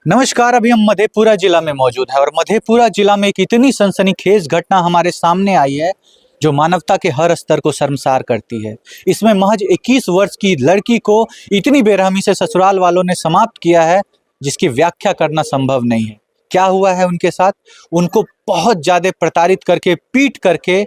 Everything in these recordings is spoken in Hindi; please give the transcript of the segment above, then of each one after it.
नमस्कार। अभी हम मधेपुरा जिला में मौजूद है और मधेपुरा जिला में एक इतनी सनसनीखेज घटना हमारे सामने आई है जो मानवता के हर स्तर को शर्मसार करती है। इसमें महज 21 वर्ष की लड़की को इतनी बेरहमी से ससुराल वालों ने समाप्त किया है जिसकी व्याख्या करना संभव नहीं है। क्या हुआ है उनके साथ? उनको बहुत ज्यादा प्रताड़ित करके, पीट करके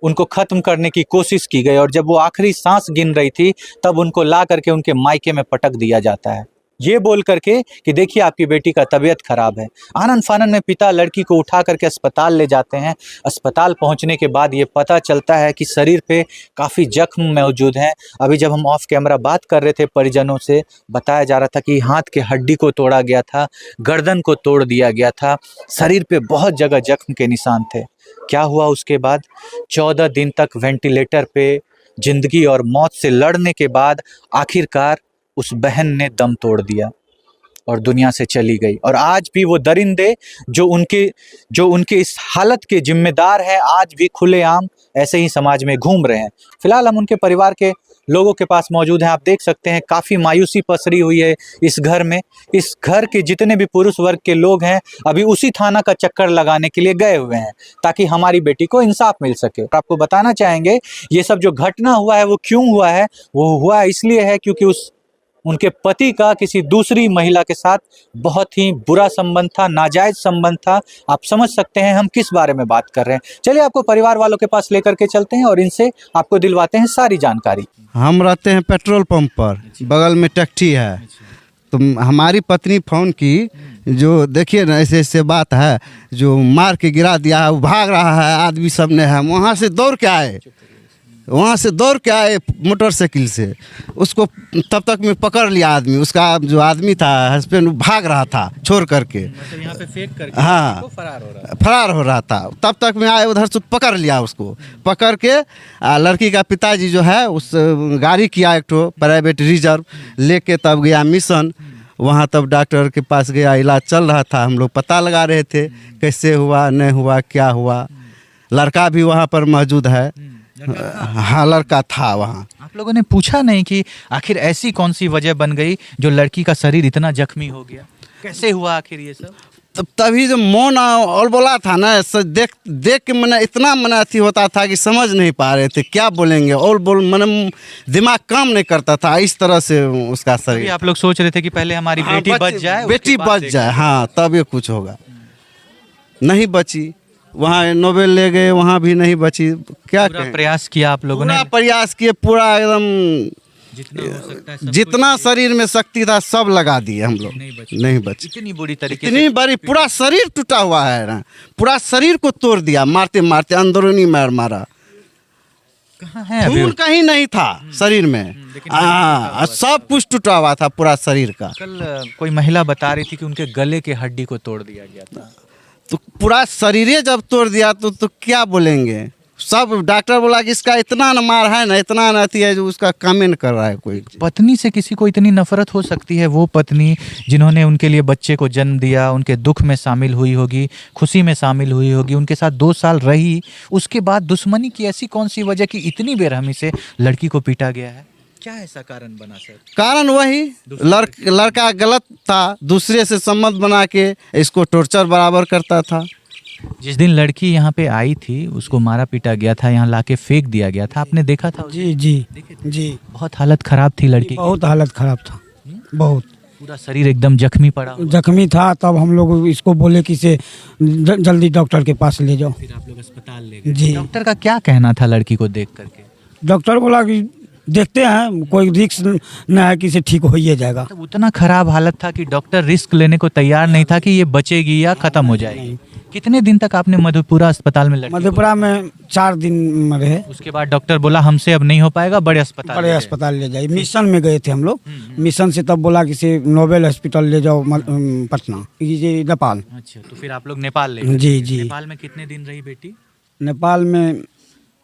उनको खत्म करने की कोशिश की गई और जब वो आखिरी सांस गिन रही थी तब उनको ला करके उनके मायके में पटक दिया जाता है, ये बोल करके कि देखिए आपकी बेटी का तबीयत खराब है। आनन फानन में पिता लड़की को उठा करके अस्पताल ले जाते हैं। अस्पताल पहुंचने के बाद ये पता चलता है कि शरीर पे काफ़ी जख्म मौजूद हैं। अभी जब हम ऑफ कैमरा बात कर रहे थे परिजनों से, बताया जा रहा था कि हाथ के हड्डी को तोड़ा गया था, गर्दन को तोड़ दिया गया था, शरीर पे बहुत जगह जख्म के निशान थे। क्या हुआ उसके बाद? 14 दिन तक वेंटिलेटर पे जिंदगी और मौत से लड़ने के बाद आखिरकार उस बहन ने दम तोड़ दिया और दुनिया से चली गई। और आज भी वो दरिंदे जो उनके इस हालत के जिम्मेदार हैं आज भी खुलेआम ऐसे ही समाज में घूम रहे हैं। फिलहाल हम उनके परिवार के लोगों के पास मौजूद हैं। आप देख सकते हैं काफ़ी मायूसी पसरी हुई है इस घर में। इस घर के जितने भी पुरुष वर्ग के लोग हैं अभी उसी थाना का चक्कर लगाने के लिए गए हुए हैं ताकि हमारी बेटी को इंसाफ मिल सके। आपको बताना चाहेंगे ये सब जो घटना हुआ है वो क्यों हुआ है। वो हुआ इसलिए है क्योंकि उनके पति का किसी दूसरी महिला के साथ बहुत ही बुरा संबंध था, नाजायज संबंध था। आप समझ सकते हैं हम किस बारे में बात कर रहे हैं। चलिए आपको परिवार वालों के पास लेकर के चलते हैं और इनसे आपको दिलवाते हैं सारी जानकारी। हम रहते हैं पेट्रोल पंप पर, बगल में टैक्सी है। तो हमारी पत्नी फ़ोन की, जो देखिए ना ऐसे ऐसे बात है, जो मार के गिरा दिया है, वो भाग रहा है, आदमी सब ने है। वहाँ से दौड़ के आए मोटरसाइकिल से, उसको तब तक में पकड़ लिया आदमी। उसका जो आदमी था हस्बैंड, वो भाग रहा था छोड़ करके, मतलब यहाँ पे फेंक करके हाँ फरार हो रहा था। तब तक में आए, उधर से पकड़ लिया उसको। पकड़ के लड़की का पिताजी जो है उस गाड़ी किया एक ठो प्राइवेट रिजर्व लेके, तब गया मिशन। वहाँ तब डॉक्टर के पास गया, इलाज चल रहा था। हम लोग पता लगा रहे थे कैसे हुआ, नहीं हुआ, क्या हुआ। लड़का भी वहाँ पर मौजूद है। हाँ, लड़का था वहाँ। आप लोगों ने पूछा नहीं कि आखिर ऐसी कौन सी वजह बन गई जो लड़की का शरीर इतना जख्मी हो गया? कैसे हुआ आखिर ये सब? तभी जो मौन और बोला था ना, देख के मन इतना मन अथी होता था कि समझ नहीं पा रहे थे क्या बोलेंगे। और मन दिमाग काम नहीं करता था, इस तरह से उसका शरीर। आप लोग सोच रहे थे कि पहले हमारी बेटी बच जाए, हाँ तब ये कुछ होगा। नहीं बची। वहाँ नोबेल ले गए, वहाँ भी नहीं बची। क्या प्रयास किया आप लोगों ने? प्रयास किए, पूरा एकदम जितना शरीर में शक्ति था सब लगा दिए हम लोग, नहीं बची। इतनी बुरी तरीके, इतनी बड़ी, पूरा शरीर टूटा हुआ है ना, पूरा शरीर को तोड़ दिया मारते मारते, अंदरूनी मारा। कहाँ है अभी? खून कहीं नहीं था शरीर में, सब कुछ टूटा हुआ था पूरा शरीर का। कल कोई महिला बता रही थी कि उनके गले के हड्डी को तोड़ दिया गया था। तो पूरा शरीर जब तोड़ दिया तो क्या बोलेंगे। सब डॉक्टर बोला कि इसका इतना न मार है ना, इतना न अथी है, जो उसका कमेंट कर रहा है कोई। पत्नी से किसी को इतनी नफरत हो सकती है? वो पत्नी जिन्होंने उनके लिए बच्चे को जन्म दिया, उनके दुख में शामिल हुई होगी, खुशी में शामिल हुई होगी, उनके साथ 2 साल रही, उसके बाद दुश्मनी की ऐसी कौन सी वजह कि इतनी बेरहमी से लड़की को पीटा गया है? क्या ऐसा कारण बना सर? कारण वही लड़का गलत था, दूसरे से संबंध बना के इसको टॉर्चर बराबर करता था। जिस दिन लड़की यहाँ पे आई थी उसको मारा पीटा गया था, यहाँ लाके फेंक दिया गया था, आपने देखा था? जी। बहुत हालत खराब थी लड़की, बहुत हालत खराब था, बहुत। पूरा शरीर एकदम जख्मी था। तब हम लोग इसको बोले कि इसे जल्दी डॉक्टर के पास ले जाओ। फिर आप लोग अस्पताल ले गए। जी। डॉक्टर का क्या कहना था लड़की को देख करके? डॉक्टर बोला कि देखते हैं, कोई रिस्क न है कि इसे ठीक हो ही जाएगा। तो उतना खराब हालत था कि डॉक्टर रिस्क लेने को तैयार नहीं था कि ये बचेगी या खत्म हो जाएगी। कितने दिन तक आपने मधेपुरा अस्पताल में? मधेपुरा में 4 दिन में रहे। उसके बाद डॉक्टर बोला हमसे अब नहीं हो पाएगा, बड़े अस्पताल ले जाइए। मिशन में गए थे हम लोग। मिशन से तब बोला कि इसे नोबेल हॉस्पिटल ले जाओ, पटना, ये नेपाल। अच्छा, तो फिर आप लोग नेपाल ले गए? जी। नेपाल में कितने दिन रही बेटी? नेपाल में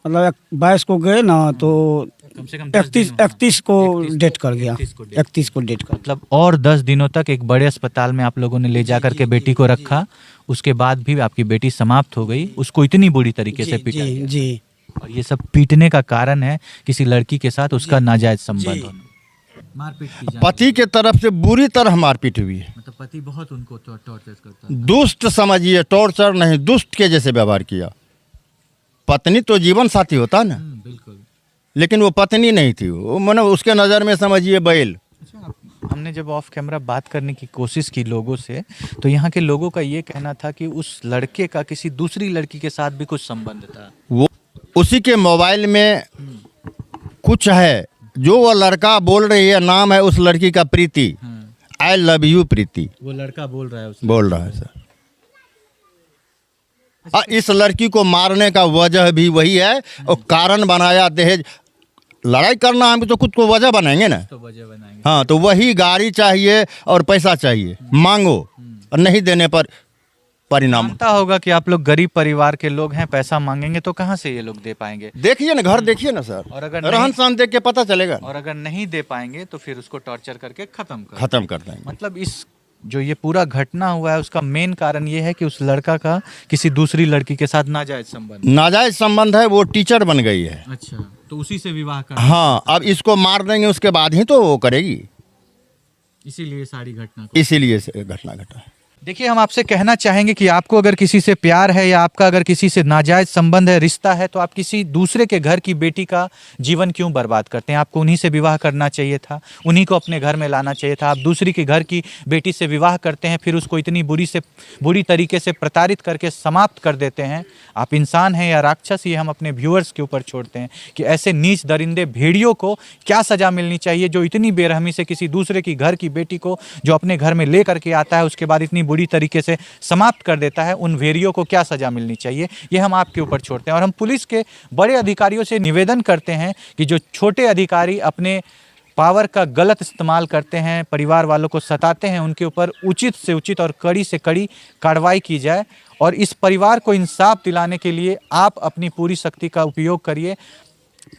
मतलब 22 को गए ना, तो कम से कम 31 को डेट कर गया। 31 को डेट कर, मतलब और 10 दिनों तक एक बड़े अस्पताल में आप लोगों ने ले जा करके बेटी को रखा। उसके बाद भी आपकी बेटी समाप्त हो गई, उसको इतनी बुरी तरीके से पीटा गया। जी। और ये सब पीटने का कारण है किसी लड़की के साथ उसका नाजायज संबंध होना। मारपीट की जाती पति के तरफ से बुरी तरह मारपीट हुई है। मतलब पति बहुत उनको टॉर्चर करता है। दुष्ट समझिए, टॉर्चर नहीं, दुष्ट के जैसे व्यवहार किया। पत्नी तो जीवन साथी होता ना, बिल्कुल। लेकिन वो पत्नी नहीं थी, वो मतलब उसके नज़र में समझिए बैल। अच्छा, हमने जब ऑफ कैमरा बात करने की कोशिश की लोगों से, तो यहाँ के लोगों का ये कहना था कि उस लड़के का किसी दूसरी लड़की के साथ भी कुछ संबंध था। वो उसी के मोबाइल में कुछ है, जो वो लड़का बोल रही है, नाम है उस लड़की का प्रीति। आई लव यू प्रीति, वो लड़का बोल रहा है उससे। बोल रहा है सर। इस लड़की को मारने का वजह भी वही है, और कारण बनाया दहेज। लड़ाई करना हम तो खुद को वजह बनाएंगे ना, तो वजह बनाएंगे। हाँ, तो वही गाड़ी चाहिए और पैसा चाहिए, मांगो, और नहीं देने पर परिणाम। मानता होगा कि आप लोग गरीब परिवार के लोग हैं, पैसा मांगेंगे तो कहाँ से ये लोग दे पाएंगे। देखिए ना, घर देखिए ना सर, और अगर रहन सहन देख के पता चलेगा। और अगर नहीं दे पाएंगे तो फिर उसको टॉर्चर करके खत्म कर देंगे। मतलब इस जो ये पूरा घटना हुआ है उसका मेन कारण ये है कि उस लड़का का किसी दूसरी लड़की के साथ नाजायज संबंध। नाजायज संबंध है, वो टीचर बन गई है। अच्छा, तो उसी से विवाह कर। हाँ, अब इसको मार देंगे, उसके बाद ही तो वो करेगी, इसीलिए सारी घटना को। इसीलिए घटना घटा। देखिए, हम आपसे कहना चाहेंगे कि आपको अगर किसी से प्यार है या आपका अगर किसी से नाजायज संबंध है, रिश्ता है, तो आप किसी दूसरे के घर की बेटी का जीवन क्यों बर्बाद करते हैं। आपको उन्हीं से विवाह करना चाहिए था, उन्हीं को अपने घर में लाना चाहिए था। आप दूसरी के घर की बेटी से विवाह करते हैं, फिर उसको इतनी बुरी तरीके से प्रताड़ित करके समाप्त कर देते हैं। आप इंसान हैं या राक्षस, ये हम अपने व्यूअर्स के ऊपर छोड़ते हैं कि ऐसे नीच दरिंदे भेड़ियों को क्या सज़ा मिलनी चाहिए जो इतनी बेरहमी से किसी दूसरे की घर की बेटी को जो अपने घर में ले करके आता है, उसके बाद इतनी बुरी तरीके से समाप्त कर देता है। उन भेड़ियों को क्या सज़ा मिलनी चाहिए, ये हम आपके ऊपर छोड़ते हैं। और हम पुलिस के बड़े अधिकारियों से निवेदन करते हैं कि जो छोटे अधिकारी अपने पावर का गलत इस्तेमाल करते हैं, परिवार वालों को सताते हैं, उनके ऊपर उचित से उचित और कड़ी से कड़ी कार्रवाई की जाए। और इस परिवार को इंसाफ दिलाने के लिए आप अपनी पूरी शक्ति का उपयोग करिए।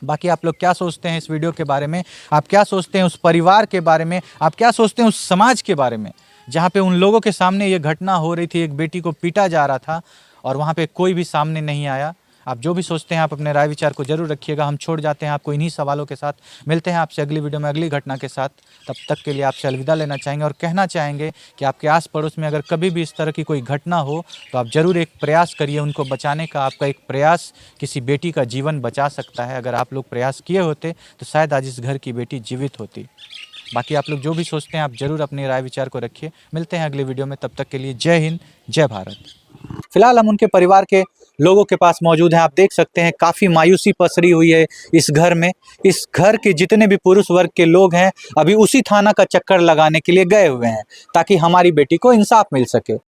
बाकी आप लोग क्या सोचते हैं इस वीडियो के बारे में, आप क्या सोचते हैं उस परिवार के बारे में, आप क्या सोचते हैं उस समाज के बारे में जहाँ पे उन लोगों के सामने ये घटना हो रही थी, एक बेटी को पीटा जा रहा था और वहाँ पे कोई भी सामने नहीं आया। आप जो भी सोचते हैं आप अपने राय विचार को जरूर रखिएगा। हम छोड़ जाते हैं आपको इन्हीं सवालों के साथ। मिलते हैं आपसे अगली वीडियो में अगली घटना के साथ। तब तक के लिए आपसे अलविदा लेना चाहेंगे और कहना चाहेंगे कि आपके आस पड़ोस में अगर कभी भी इस तरह की कोई घटना हो तो आप ज़रूर एक प्रयास करिए उनको बचाने का। आपका एक प्रयास किसी बेटी का जीवन बचा सकता है। अगर आप लोग प्रयास किए होते तो शायद आज इस घर की बेटी जीवित होती। बाकी आप लोग जो भी सोचते हैं आप ज़रूर अपने राय विचार को रखिए। मिलते हैं अगली वीडियो में, तब तक के लिए जय हिंद, जय भारत। फिलहाल हम उनके परिवार के लोगों के पास मौजूद हैं। आप देख सकते हैं काफ़ी मायूसी पसरी हुई है इस घर में। इस घर के जितने भी पुरुष वर्ग के लोग हैं अभी उसी थाना का चक्कर लगाने के लिए गए हुए हैं ताकि हमारी बेटी को इंसाफ मिल सके।